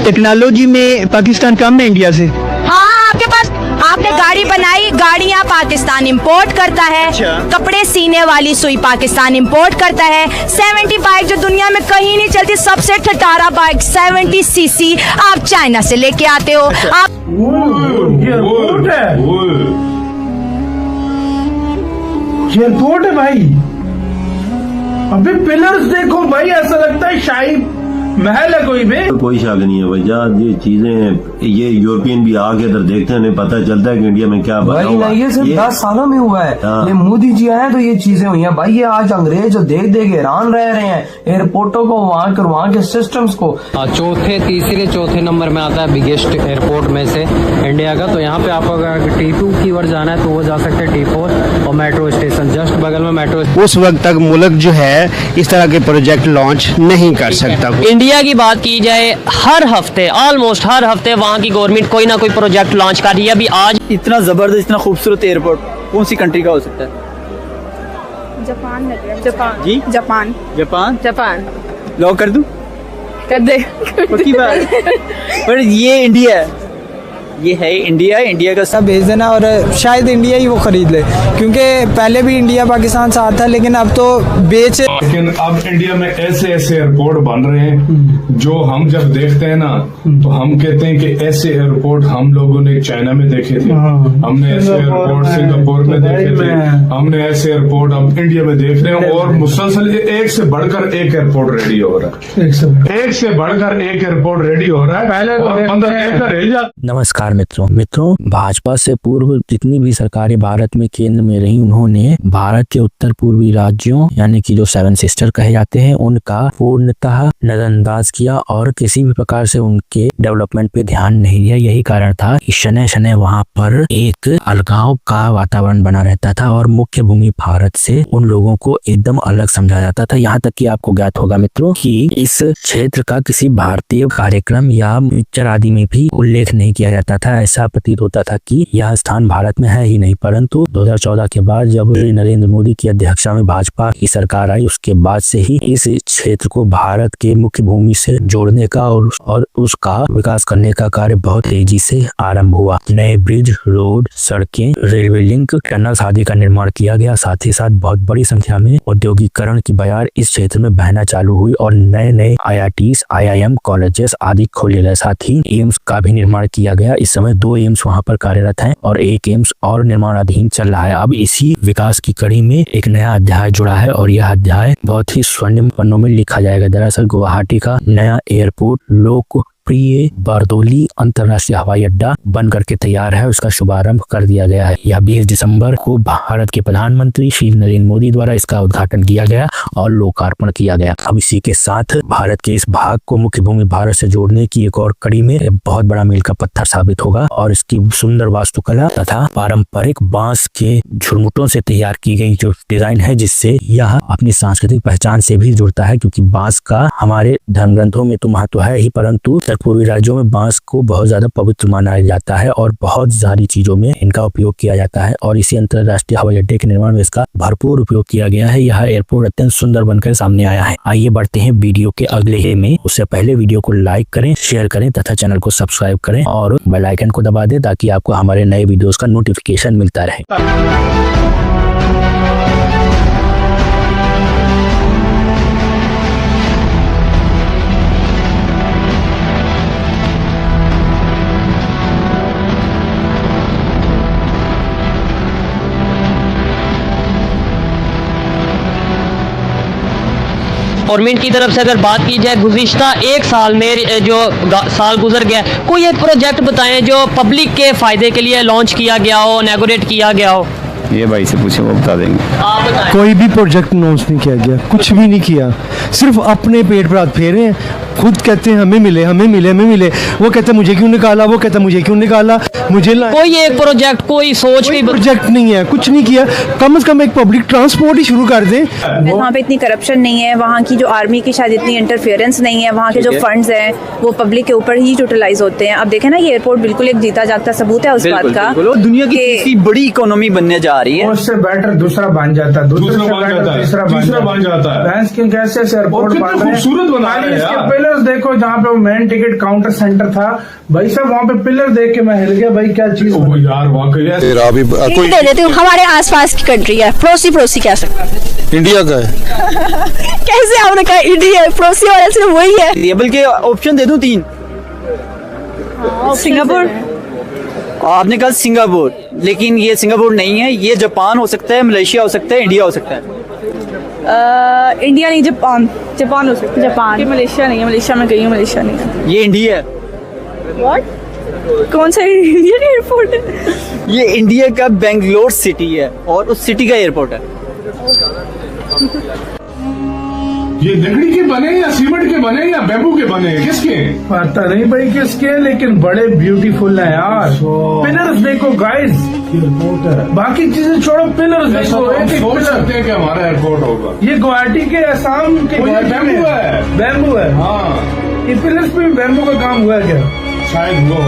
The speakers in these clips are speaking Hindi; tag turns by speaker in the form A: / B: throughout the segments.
A: टेक्नोलॉजी में पाकिस्तान कम है इंडिया से।
B: हाँ, आपके पास आपने गाड़ी बनाई, गाड़ियाँ पाकिस्तान इंपोर्ट करता है। कपड़े सीने वाली सुई पाकिस्तान इंपोर्ट करता है। 70 बाइक जो दुनिया में कहीं नहीं चलती, सबसे ठटारा बाइक 70 सीसी आप चाइना से लेके आते हो। आप
C: एयरपोर्ट है भाई। अबे पिलर्स देखो भाई, ऐसा लगता है शाही महल है कोई में।
D: कोई शक नहीं है भाई, जहाँ ये चीजें ये यूरोपियन भी आके इधर देखते हैं, नहीं पता चलता है कि इंडिया में क्या बना हुआ है।
E: ये सिर्फ 10 सालों में हुआ है।
D: हाँ।
E: ये मोदी जी आए तो ये चीजें हुई हैं भाई। ये आज अंग्रेज देख देख हैरान रह रहे हैं एयरपोर्टों को, वहाँ के सिस्टम्स को।
F: तीसरे चौथे नंबर में आता है बिगेस्ट एयरपोर्ट में से इंडिया का। तो यहाँ पे आपको अगर T2 की ओर जाना है तो वो जा सकते हैं T4 और मेट्रो स्टेशन जस्ट बगल में मेट्रो।
A: उस वक्त तक मुल्क जो है इस तरह के प्रोजेक्ट लॉन्च नहीं कर सकता।
G: इंडिया की बात की जाए, हर हफ्ते ऑलमोस्ट हर हफ्ते वहाँ की गवर्नमेंट कोई ना कोई प्रोजेक्ट लॉन्च कर रही है। अभी आज
H: इतना जबरदस्त, इतना खूबसूरत एयरपोर्ट कौन सी कंट्री का हो सकता है?
I: जापान लग रहा है। जापान
H: जी,
I: जापान
H: जापान
I: जापान
H: लॉक कर दूं?
I: कर दे।
H: पक्की बात। पर ये इंडिया है, ये है इंडिया। इंडिया का सब
J: भेज देना और शायद इंडिया ही वो खरीद ले, क्योंकि पहले भी इंडिया पाकिस्तान साथ था, लेकिन अब तो
C: लेकिन अब इंडिया में ऐसे ऐसे एयरपोर्ट बन रहे हैं जो हम जब देखते हैं ना तो हम कहते हैं कि ऐसे एयरपोर्ट हम लोगों ने चाइना में देखे थे, हमने ऐसे एयरपोर्ट सिंगापुर में देखे थे, हमने ऐसे एयरपोर्ट अब इंडिया में देख रहे हैं। और मुसलसल एक से बढ़कर एक एयरपोर्ट रेडी हो रहा है, एक से बढ़कर एक एयरपोर्ट रेडी हो रहा है। पहले
K: नमस्कार मित्रों, भाजपा से पूर्व जितनी भी सरकारें भारत में केंद्र में रही, उन्होंने भारत के उत्तर पूर्वी राज्यों यानी कि जो 7 सिस्टर कहे जाते हैं उनका पूर्णतः नजरअंदाज किया और किसी भी प्रकार से उनके डेवलपमेंट पे ध्यान नहीं दिया। यही कारण था कि शनै शनै वहां पर एक अलगाव का वातावरण बना रहता था और मुख्य भूमि भारत से उन लोगों को एकदम अलग समझा जाता था। यहाँ तक कि आपको ज्ञात होगा मित्रों कि इस क्षेत्र का किसी भारतीय कार्यक्रम या पिक्चर आदि में भी उल्लेख नहीं किया जाता था। ऐसा प्रतीत होता था कि यह स्थान भारत में है ही नहीं। परंतु 2014 के बाद जब नरेंद्र मोदी की अध्यक्षता में भाजपा की सरकार आई, उसके बाद से ही इस क्षेत्र को भारत के मुख्य भूमि से जोड़ने का और उसका विकास करने का कार्य बहुत तेजी से आरंभ हुआ। नए ब्रिज, रोड, सड़कें, रेलवे लिंक, टनल्स आदि का निर्माण किया गया। साथ ही साथ बहुत बड़ी संख्या में औद्योगिकरण की बयार इस क्षेत्र में बहना चालू हुई और नए नए IITs, IIM कॉलेजेस आदि खोले गए। साथ ही एम्स का भी निर्माण किया गया। इस समय 2 एम्स वहां पर कार्यरत हैं और 1 एम्स और निर्माणाधीन चल रहा है। अब इसी विकास की कड़ी में एक नया अध्याय जुड़ा है और यह अध्याय बहुत ही स्वर्णिम पन्नों में लिखा जाएगा। दरअसल गुवाहाटी का नया एयरपोर्ट लोकप्रिय बारदोली अंतर्राष्ट्रीय हवाई अड्डा बन करके तैयार है। उसका शुभारंभ कर दिया गया है। यह 20 दिसंबर को भारत के प्रधानमंत्री श्री नरेंद्र मोदी द्वारा इसका उद्घाटन किया गया और लोकार्पण किया गया। अब इसी के साथ भारत के इस भाग को मुख्य भूमि भारत से जोड़ने की एक और कड़ी में बहुत बड़ा मील का पत्थर साबित होगा और इसकी सुंदर वास्तुकला तथा पारंपरिक बांस के झुरमुटों से तैयार की गई जो डिजाइन है, जिससे यह अपनी सांस्कृतिक पहचान से भी जुड़ता है, क्योंकि बांस का हमारे धर्म ग्रंथों में तो महत्व है ही, परंतु पूर्वी राज्यों में बांस को बहुत ज्यादा पवित्र माना जाता है और बहुत सारी चीजों में इनका उपयोग किया जाता है और इसी अंतरराष्ट्रीय हवाई अड्डे के निर्माण में इसका भरपूर उपयोग किया गया है। यह एयरपोर्ट अत्यंत सुंदर बनकर सामने आया है। आइए बढ़ते हैं वीडियो के अगले हिस्से में। उससे पहले वीडियो को लाइक करें, शेयर करें तथा चैनल को सब्सक्राइब करें और बेल आइकन को दबा दें ताकि आपको हमारे नए वीडियोस का नोटिफिकेशन मिलता रहे।
G: गवर्नमेंट की तरफ से अगर बात की जाए, गुज़िश्ता 1 साल में जो साल गुजर गया, कोई एक प्रोजेक्ट बताएं जो पब्लिक के फायदे के लिए लॉन्च किया गया हो, इनॉग्रेट किया गया हो।
L: ये भाई से पूछे वो बता देंगे।
G: आप बताएं।
M: कोई भी प्रोजेक्ट लॉन्च नहीं किया गया, कुछ भी नहीं किया, सिर्फ अपने पेट पर हाथ फेरे हैं। खुद कहते हैं हमें मिले, हमें मिले, हमें मिले। वो कहते हैं मुझे क्यों निकाला, वो कहता है मुझे क्यों निकाला, मुझे
G: कोई एक प्रोजेक्ट, कोई सोच
M: कोई प्रोजेक्ट नहीं है, कुछ नहीं किया। कम से कम एक पब्लिक ट्रांसपोर्ट ही शुरू कर दें।
I: वहाँ पे इतनी करप्शन नहीं है, वहाँ की जो आर्मी की शायद इतनी इंटरफेरेंस नहीं है, वहाँ के जो फंड्स हैं वो पब्लिक के ऊपर ही यूटिलाइज होते हैं। अब देखें ना, ये एयरपोर्ट बिल्कुल एक जीता जागता सबूत है उस बात का।
H: दुनिया की तीसरी बड़ी इकोनॉमी बनने जा रही है।
C: उससे बेटर दूसरा बन जाता है, दूसरा बन जाता है, तीसरा बन जाता है। क्यों कैसे एयरपोर्ट खूबसूरत बना रहे हैं।
N: पिलर्स देखो, जहाँ पे वो मेन टिकट काउंटर सेंटर था भाई साहब, वहाँ पे पिलर देख के मैं हिल गया भाई, क्या चीज
C: यार वाकई
B: दे देती हूँ, हमारे आसपास की कंट्री है, पड़ोसी कह सकते हैं।
M: इंडिया का है।
B: कैसे आपने कहा इंडिया, पड़ोसी वाला सिर्फ वही है।
H: ये बल्कि ऑप्शन दे दूं 3।
I: सिंगापुर,
H: आपने कहा सिंगापुर, लेकिन ये सिंगापुर नहीं है, ये जापान हो सकता है, मलेशिया हो सकता है, इंडिया हो सकता है।
I: इंडिया नहीं, जापान हो सकता है। जापान, मलेशिया नहीं है, मलेशिया में गई हूँ, मलेशिया नहीं है।
H: ये इंडिया है।
I: व्हाट? कौन सा इंडियन एयरपोर्ट है?
H: ये इंडिया का बेंगलोर सिटी है और उस सिटी का एयरपोर्ट है।
C: ये लकड़ी के बने या सीमेंट के बने या बैम्बू के बने, किसके?
N: पता नहीं भाई किसके, लेकिन बड़े ब्यूटीफुल है यार। पिलर्स देखो गाइस, बाकी चीजें छोड़ो, पिलर्स देखो।
C: सोच सकते हैं कि हमारा एयरपोर्ट होगा।
N: ये गुवाहाटी के, असम के
C: बैम्बू है,
N: बैम्बू है।
C: हाँ,
N: ये पिलर्स पे भी बैम्बू का काम हुआ है क्या?
C: शायद वो,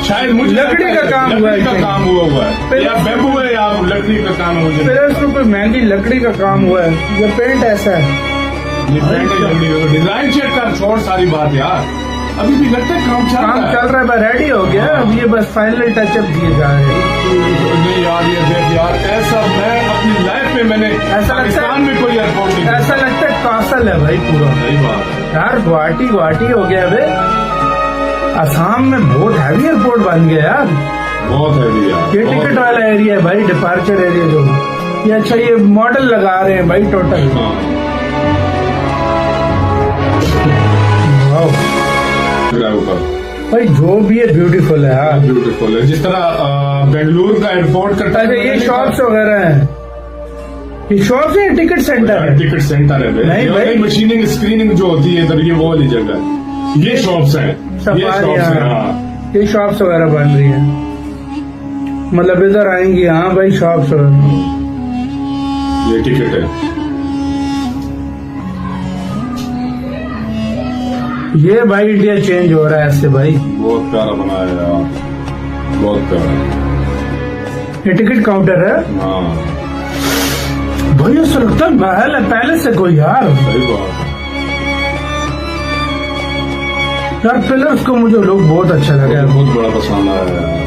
C: शायद मुझे
N: लकड़ी का काम हुआ है,
C: लकड़ी का काम हुआ है, या बैम्बू है या लकड़ी का काम है। मुझे
N: पिलर्स पे कोई महंगी लकड़ी का काम हुआ है। ये पेंट ऐसा है,
C: ये पेंट है, लकड़ी का डिजाइन चेक कर, छोड़ सारी बात यार, अभी भी लगता है काम चल
N: रहा है, रेडी हो गया। अब ये बस फाइनल टचअप दिए जा रहे हैं।
C: नहीं यार, ये देख यार, ऐसा मैं अपनी लाइफ में मैंने पाकिस्तान में कोई एयरपोर्ट नहीं,
N: ऐसा लगता है कासल है भाई पूरा।
C: सही बात
N: यार, गुवाहाटी हो गया भाई। असम में बहुत हैवी एयरपोर्ट बन गया यार,
C: बहुत हैवी यार।
N: ये टिकट वाला एरिया है भाई, डिपार्चर एरिया जो ये। अच्छा, ये मॉडल लगा रहे हैं भाई टोटल। भाई जो भी है ब्यूटीफुल है यार,
C: ब्यूटीफुल है। जिस तरह बेंगलुरु का एयरपोर्ट करता है।
N: ये शॉप्स वगैरह हैं, ये शॉप्स है, टिकट सेंटर है।
C: टिकट सेंटर है
N: नहीं भाई,
C: मशीनिंग स्क्रीनिंग जो होती है इधर, ये वो वाली जगह है। ये शॉप्स हैं,
N: ये शॉप्स वगैरह बन रही है, मतलब इधर आएंगी। हाँ भाई, शॉप्स वगैरह।
C: ये टिकट है,
N: ये भाई इंडिया चेंज हो रहा है ऐसे भाई।
C: बहुत प्यारा बनाया है यार, बहुत प्यारा।
N: ये टिकट काउंटर है।
C: हाँ
N: भाई, ऐसा लगता है महल है, पैलेस है कोई यार।
C: सही बात है
N: यार। पिलर्स को मुझे लोग बहुत अच्छा लगा है,
C: बहुत बड़ा पसंद आया यार।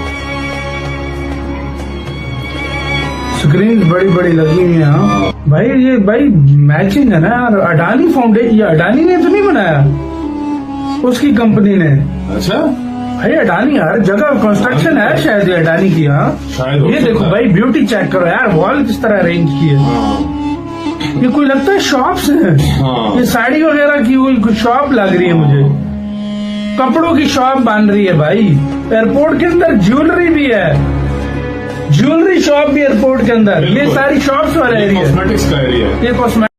N: स्क्रीन बड़ी बड़ी लगी हुई है। हाँ भाई, ये भाई मैचिंग है ना यार। अडानी फाउंडेशन, ये अडानी ने तो नहीं बनाया, उसकी कंपनी ने।
C: अच्छा
N: भाई, अडानी हर जगह कंस्ट्रक्शन है शायद, ये अडानी की। हाँ ये देखो भाई, ब्यूटी चेक करो यार, वॉल किस तरह अरेंज की है। ये कोई लगता है शॉप्स है। ये साड़ी वगैरह की कोई शॉप लग रही है मुझे, कपड़ों की शॉप बन रही है भाई। एयरपोर्ट के अंदर ज्वेलरी भी है, ज्वेलरी शॉप भी एयरपोर्ट के अंदर। ये सारी शॉप्स वाला एरिया,
C: कॉस्मेटिक्स का एरिया है।
N: ये कॉस्मेटिक्स